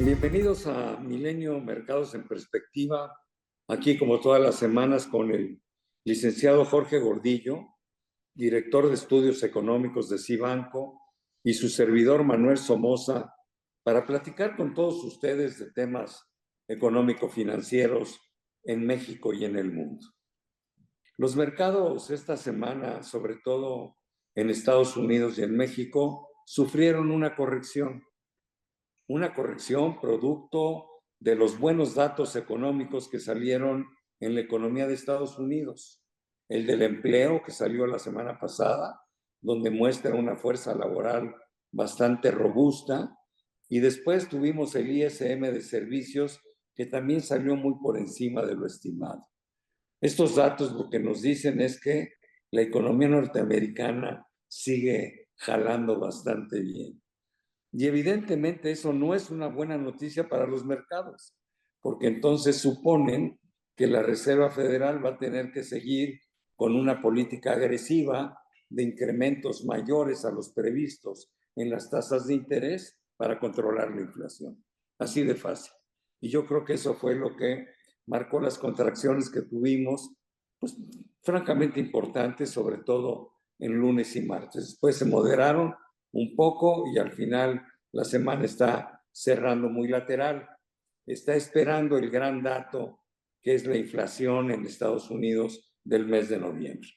Bienvenidos a Milenio Mercados en Perspectiva, aquí como todas las semanas con el licenciado Jorge Gordillo, director de estudios económicos de Cibanco, y su servidor Manuel Somoza, para platicar con todos ustedes de temas económico-financieros en México y en el mundo. Los mercados esta semana, sobre todo en Estados Unidos y en México, sufrieron una corrección producto de los buenos datos económicos que salieron en la economía de Estados Unidos. El del empleo que salió la semana pasada, donde muestra una fuerza laboral bastante robusta. Y después tuvimos el ISM de servicios, que también salió muy por encima de lo estimado. Estos datos lo que nos dicen es que la economía norteamericana sigue jalando bastante bien. Y evidentemente eso no es una buena noticia para los mercados, porque entonces suponen que la Reserva Federal va a tener que seguir con una política agresiva de incrementos mayores a los previstos en las tasas de interés para controlar la inflación. Así de fácil. Y yo creo que eso fue lo que marcó las contracciones que tuvimos, pues francamente importantes, sobre todo en lunes y martes. Después se moderaron un poco y al final la semana está cerrando muy lateral. Está esperando el gran dato que es la inflación en Estados Unidos del mes de noviembre.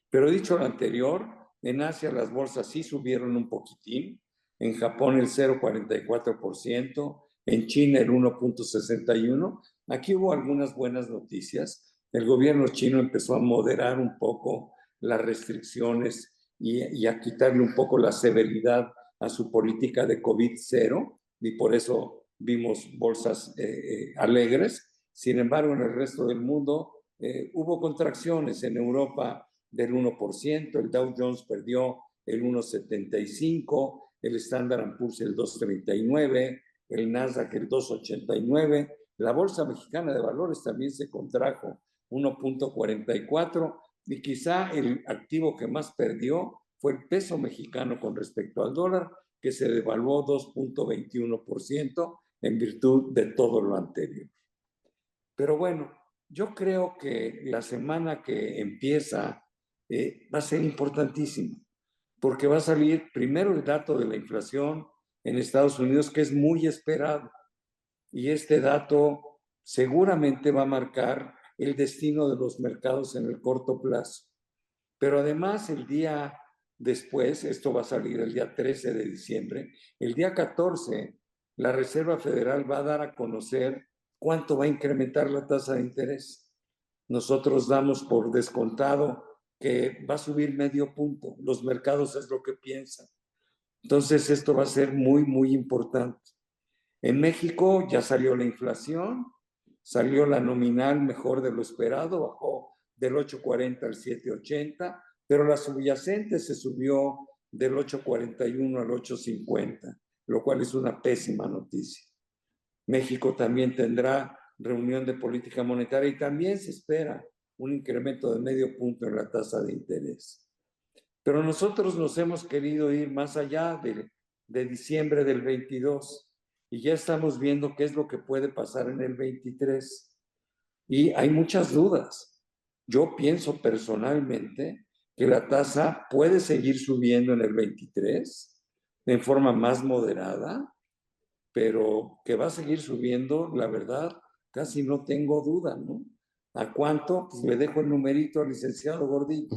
Pero dicho lo anterior, en Asia las bolsas sí subieron un poquitín, en Japón el 0,44%, en China el 1,61%. Aquí hubo algunas buenas noticias. El gobierno chino empezó a moderar un poco las restricciones y a quitarle un poco la severidad a su política de COVID-0, y por eso vimos bolsas alegres. Sin embargo, en el resto del mundo hubo contracciones. En Europa del 1%, el Dow Jones perdió el 1,75%, el Standard & Poor's el 2,39%, el Nasdaq el 2,89%, la Bolsa Mexicana de Valores también se contrajo 1,44%, y quizá el activo que más perdió fue el peso mexicano con respecto al dólar, que se devaluó 2,21% en virtud de todo lo anterior. Pero bueno, yo creo que la semana que empieza va a ser importantísima, porque va a salir primero el dato de la inflación en Estados Unidos, que es muy esperado, y este dato seguramente va a marcar el destino de los mercados en el corto plazo. Pero además el día después, esto va a salir el día 13 de diciembre, el día 14, la Reserva Federal va a dar a conocer cuánto va a incrementar la tasa de interés. Nosotros damos por descontado que va a subir medio punto. Los mercados es lo que piensan. Entonces esto va a ser muy, muy importante. En México ya salió la inflación, salió la nominal mejor de lo esperado, bajó del 8,40 al 7,80, pero la subyacente se subió del 8,41 al 8,50, lo cual es una pésima noticia. México también tendrá reunión de política monetaria y también se espera un incremento de medio punto en la tasa de interés. Pero nosotros nos hemos querido ir más allá de diciembre del 22 y ya estamos viendo qué es lo que puede pasar en el 23. Y hay muchas dudas. Yo pienso personalmente que la tasa puede seguir subiendo en el 23 en forma más moderada, pero que va a seguir subiendo, la verdad, casi no tengo duda, ¿no? ¿A cuánto? Pues le dejo el numerito al licenciado Gordillo.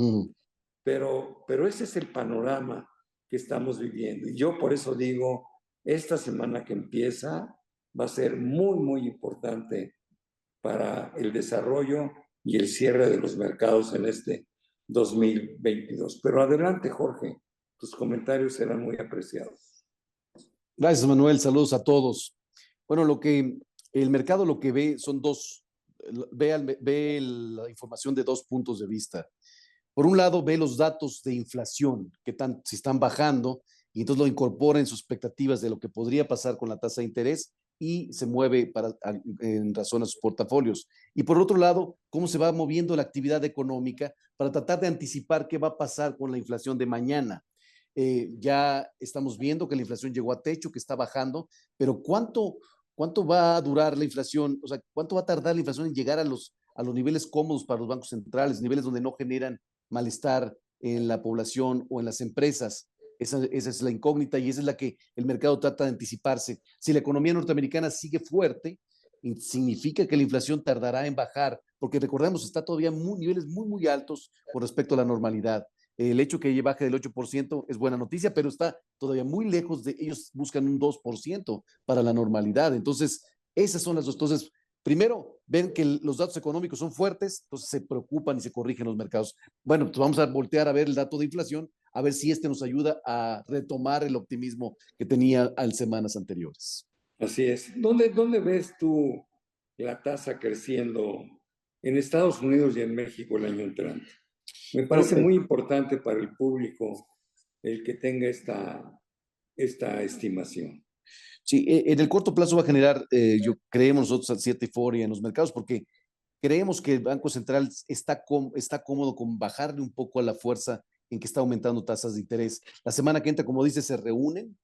Pero ese es el panorama que estamos viviendo. Y yo por eso digo, esta semana que empieza va a ser muy, muy importante para el desarrollo y el cierre de los mercados en este 2022. Pero adelante, Jorge, tus comentarios serán muy apreciados. Gracias, Manuel. Saludos a todos. Bueno, el mercado lo que ve son ve la información de dos puntos de vista. Por un lado, ve los datos de inflación, si están bajando, y entonces lo incorpora en sus expectativas de lo que podría pasar con la tasa de interés y se mueve en razón a sus portafolios. Y por otro lado, cómo se va moviendo la actividad económica para tratar de anticipar qué va a pasar con la inflación de mañana. Ya estamos viendo que la inflación llegó a techo, que está bajando, pero ¿cuánto va a durar la inflación? O sea, ¿cuánto va a tardar la inflación en llegar a los niveles cómodos para los bancos centrales, niveles donde no generan malestar en la población o en las empresas? Esa es la incógnita y esa es la que el mercado trata de anticiparse. Si la economía norteamericana sigue fuerte, significa que la inflación tardará en bajar, porque recordemos, está todavía en niveles muy, muy altos con respecto a la normalidad. El hecho que baje del 8% es buena noticia, pero está todavía muy lejos de ellos, buscan un 2% para la normalidad. Entonces, esas son las dos. Entonces, primero, ven que los datos económicos son fuertes, entonces se preocupan y se corrigen los mercados. Bueno, pues vamos a voltear a ver el dato de inflación, a ver si este nos ayuda a retomar el optimismo que tenía en semanas anteriores. Así es. ¿Dónde ves tú la tasa creciendo en Estados Unidos y en México el año entrante? Me Bueno, parece muy importante para el público el que tenga esta estimación. sí, en el corto plazo va a generar, creemos nosotros, cierta euforia en los mercados, porque creemos que el Banco Central está cómodo con bajarle un poco a la fuerza en que está aumentando tasas de interés. La semana que entra, como dice, se reúnen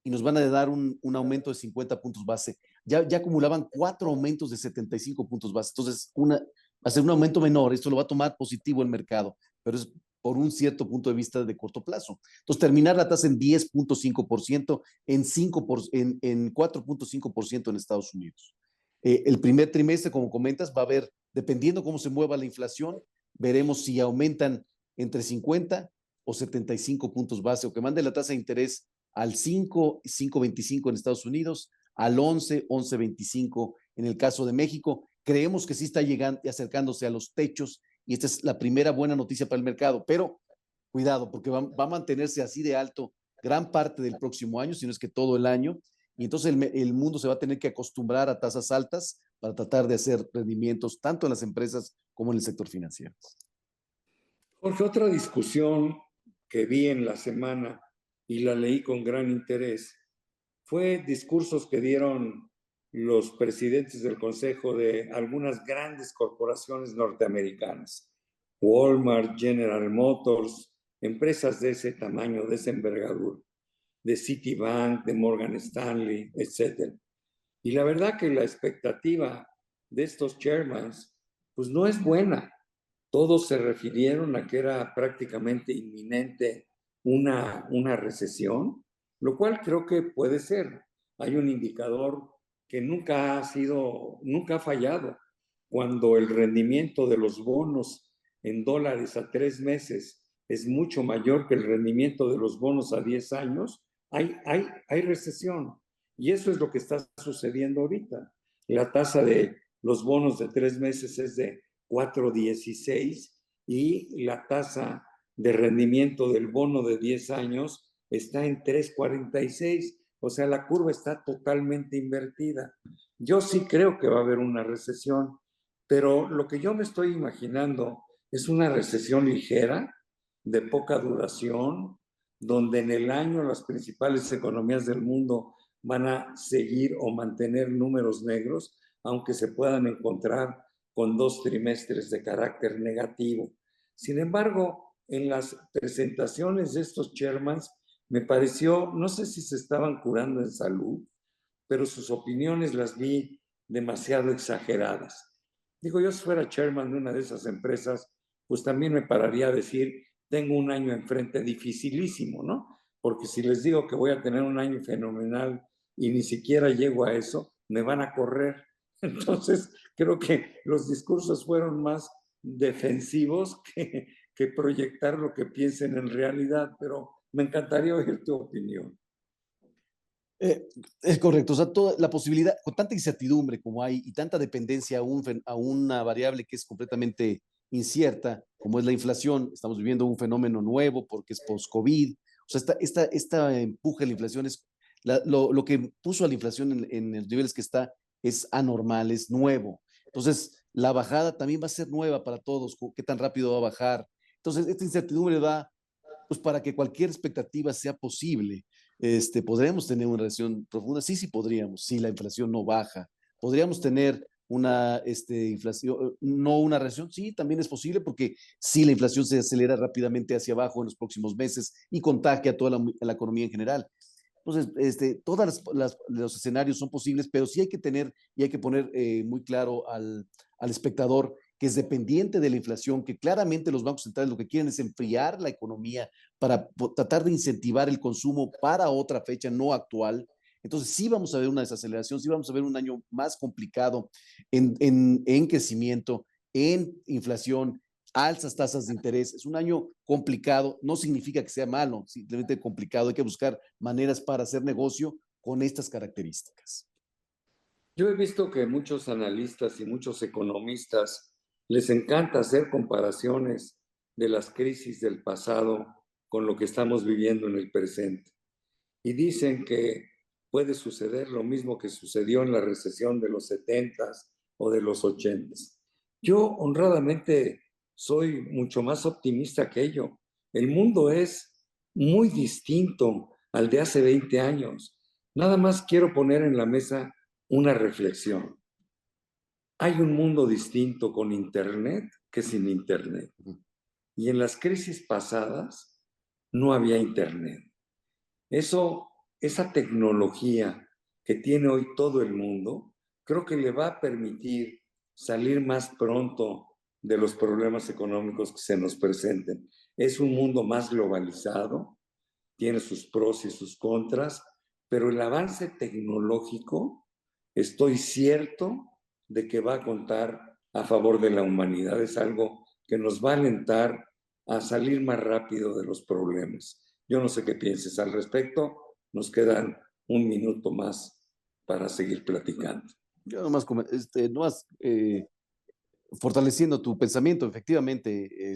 y nos van a dar un aumento de 50 puntos base. Ya acumulaban 4 aumentos de 75 puntos base. Entonces, va a ser un aumento menor. Esto lo va a tomar positivo el mercado, pero es por un cierto punto de vista de corto plazo. Entonces, terminar la tasa en 10.5%, en 4.5% en Estados Unidos. El primer trimestre, como comentas, va a haber, dependiendo cómo se mueva la inflación, veremos si aumentan entre 50 o 75 puntos base o que mande la tasa de interés al 5, 5.25 en Estados Unidos, al 11, 11.25 en el caso de México. Creemos que sí está llegando y acercándose a los techos y esta es la primera buena noticia para el mercado, pero cuidado porque va a mantenerse así de alto gran parte del próximo año, si no es que todo el año, y entonces el mundo se va a tener que acostumbrar a tasas altas para tratar de hacer rendimientos tanto en las empresas como en el sector financiero. Jorge, otra discusión que vi en la semana y la leí con gran interés fue discursos que dieron los presidentes del consejo de algunas grandes corporaciones norteamericanas, Walmart, General Motors, empresas de ese tamaño, de esa envergadura, de Citibank, de Morgan Stanley, etc. Y la verdad que la expectativa de estos chairmans, pues no es buena. Todos se refirieron a que era prácticamente inminente una recesión, lo cual creo que puede ser. Hay un indicador que nunca ha fallado. Cuando el rendimiento de los bonos en dólares a 3 meses es mucho mayor que el rendimiento de los bonos a 10 años, hay recesión. Y eso es lo que está sucediendo ahorita. La tasa de los bonos de 3 meses es de 4.16 y la tasa de rendimiento del bono de 10 años está en 3.46. O sea, la curva está totalmente invertida. Yo sí creo que va a haber una recesión, pero lo que yo me estoy imaginando es una recesión ligera, de poca duración, donde en el año las principales economías del mundo van a seguir o mantener números negros, aunque se puedan encontrar con 2 trimestres de carácter negativo. Sin embargo, en las presentaciones de estos chairmans, me pareció, no sé si se estaban curando en salud, pero sus opiniones las vi demasiado exageradas. Digo, yo si fuera chairman de una de esas empresas, pues también me pararía a decir, tengo un año enfrente dificilísimo, ¿no? Porque si les digo que voy a tener un año fenomenal y ni siquiera llego a eso, me van a correr. Entonces, creo que los discursos fueron más defensivos que proyectar lo que piensen en realidad, pero me encantaría oír tu opinión. Eh, es correcto, o sea, toda la posibilidad, con tanta incertidumbre como hay y tanta dependencia a una variable que es completamente incierta, como es la inflación, estamos viviendo un fenómeno nuevo porque es post-COVID, o sea, esta empuje a la inflación lo que puso a la inflación en los niveles que está es anormal, es nuevo. Entonces, la bajada también va a ser nueva para todos, qué tan rápido va a bajar. Entonces, esta incertidumbre da, pues para que cualquier expectativa sea posible, ¿podríamos tener una recesión profunda? Sí, sí podríamos, si la inflación no baja. ¿Podríamos tener una inflación, no una recesión? Sí, también es posible porque si la inflación se acelera rápidamente hacia abajo en los próximos meses y contagia a toda la economía en general. Entonces, todos los escenarios son posibles, pero sí hay que tener y hay que poner muy claro al espectador que es dependiente de la inflación, que claramente los bancos centrales lo que quieren es enfriar la economía para tratar de incentivar el consumo para otra fecha no actual. Entonces, sí vamos a ver una desaceleración, sí vamos a ver un año más complicado en crecimiento, en inflación, alzas tasas de interés. Es un año complicado, no significa que sea malo, simplemente complicado. Hay que buscar maneras para hacer negocio con estas características. Yo he visto que muchos analistas y muchos economistas les encanta hacer comparaciones de las crisis del pasado con lo que estamos viviendo en el presente. Y dicen que puede suceder lo mismo que sucedió en la recesión de los 70s o de los 80s. Yo honradamente soy mucho más optimista que ello. El mundo es muy distinto al de hace 20 años. Nada más quiero poner en la mesa una reflexión. Hay un mundo distinto con Internet que sin Internet. Y en las crisis pasadas no había Internet. Esa tecnología que tiene hoy todo el mundo, creo que le va a permitir salir más pronto de los problemas económicos que se nos presenten. Es un mundo más globalizado, tiene sus pros y sus contras, pero el avance tecnológico, estoy cierto de que va a contar a favor de la humanidad. Es algo que nos va a alentar a salir más rápido de los problemas. Yo no sé qué pienses al respecto. Nos quedan un minuto más para seguir platicando. Yo nomás, nomás fortaleciendo tu pensamiento, efectivamente,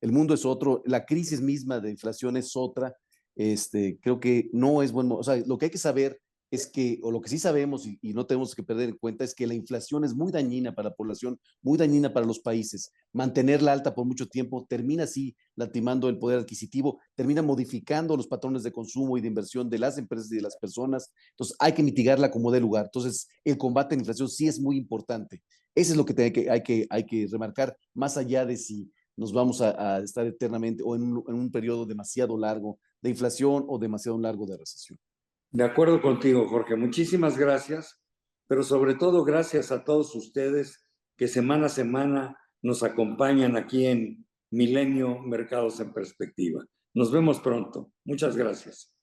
el mundo es otro, la crisis misma de inflación es otra. Creo que no es bueno, o sea, lo que hay que saber es que, o lo que sí sabemos y no tenemos que perder en cuenta, es que la inflación es muy dañina para la población, muy dañina para los países. Mantenerla alta por mucho tiempo termina así lastimando el poder adquisitivo, termina modificando los patrones de consumo y de inversión de las empresas y de las personas. Entonces, hay que mitigarla como dé lugar. Entonces, el combate a la inflación sí es muy importante. Eso es lo que hay que remarcar, más allá de si nos vamos a estar eternamente o en un periodo demasiado largo de inflación o demasiado largo de recesión. De acuerdo contigo, Jorge. Muchísimas gracias, pero sobre todo gracias a todos ustedes que semana a semana nos acompañan aquí en Milenio Mercados en Perspectiva. Nos vemos pronto. Muchas gracias.